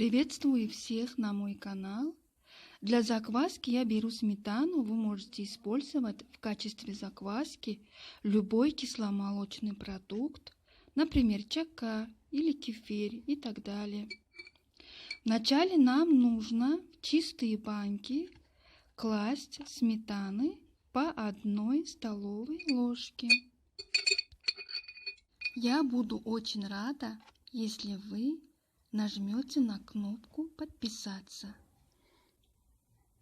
Приветствую всех на мой канал. Для закваски я беру сметану. Вы можете использовать в качестве закваски любой кисломолочный продукт, например, чака или кефир и так далее. Вначале нам нужно в чистые банки класть сметаны по 1 столовой ложке. Я буду очень рада, если вы нажмете на кнопку «Подписаться»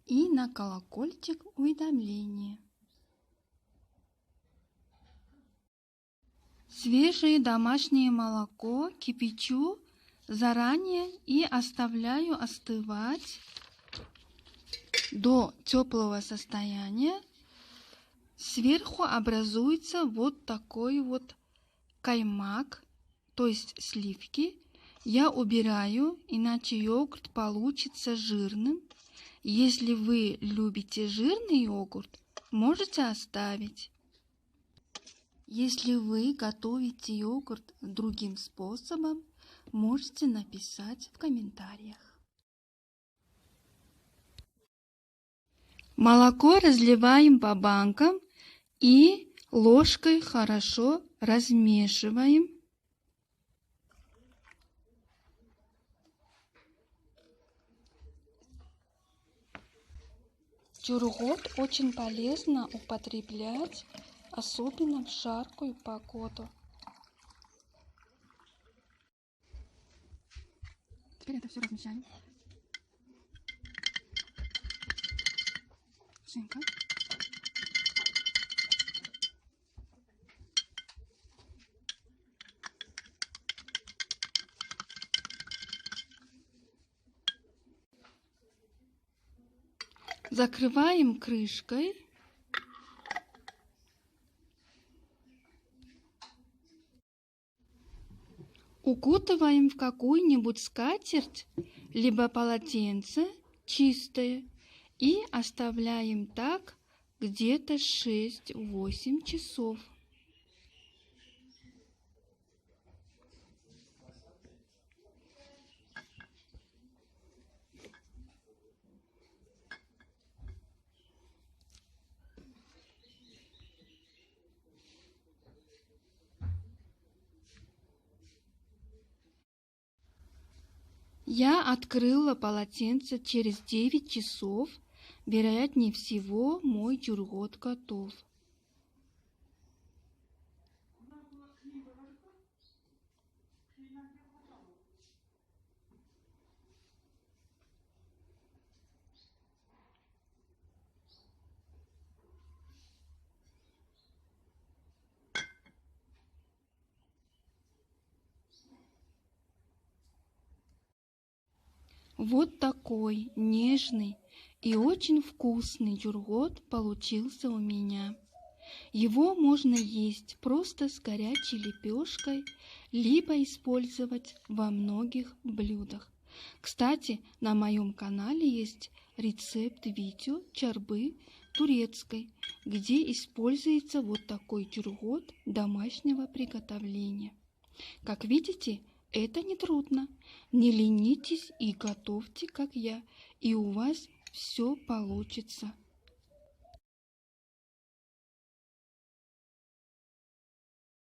и на колокольчик уведомления. Свежее домашнее молоко кипячу заранее и оставляю остывать до теплого состояния. Сверху образуется вот такой вот каймак, то есть сливки. Я убираю, иначе йогурт получится жирным. Если вы любите жирный йогурт, можете оставить. Если вы готовите йогурт другим способом, можете написать в комментариях. Молоко разливаем по банкам и ложкой хорошо размешиваем. Тюргот очень полезно употреблять, особенно в жаркую погоду. Теперь это все размещаем. Шинка. Закрываем крышкой. Укутываем в какую-нибудь скатерть, либо полотенце чистое и оставляем так где-то 6-8 часов. Я открыла полотенце через 9 часов. Вероятнее всего, мой тюргот готов. Вот такой нежный и очень вкусный тюргот получился у меня. Его можно есть просто с горячей лепешкой, либо использовать во многих блюдах. Кстати, на моем канале есть рецепт видео чорбы турецкой, где используется вот такой тюргот домашнего приготовления. Как видите, это не трудно. Не ленитесь и готовьте, как я, и у вас все получится.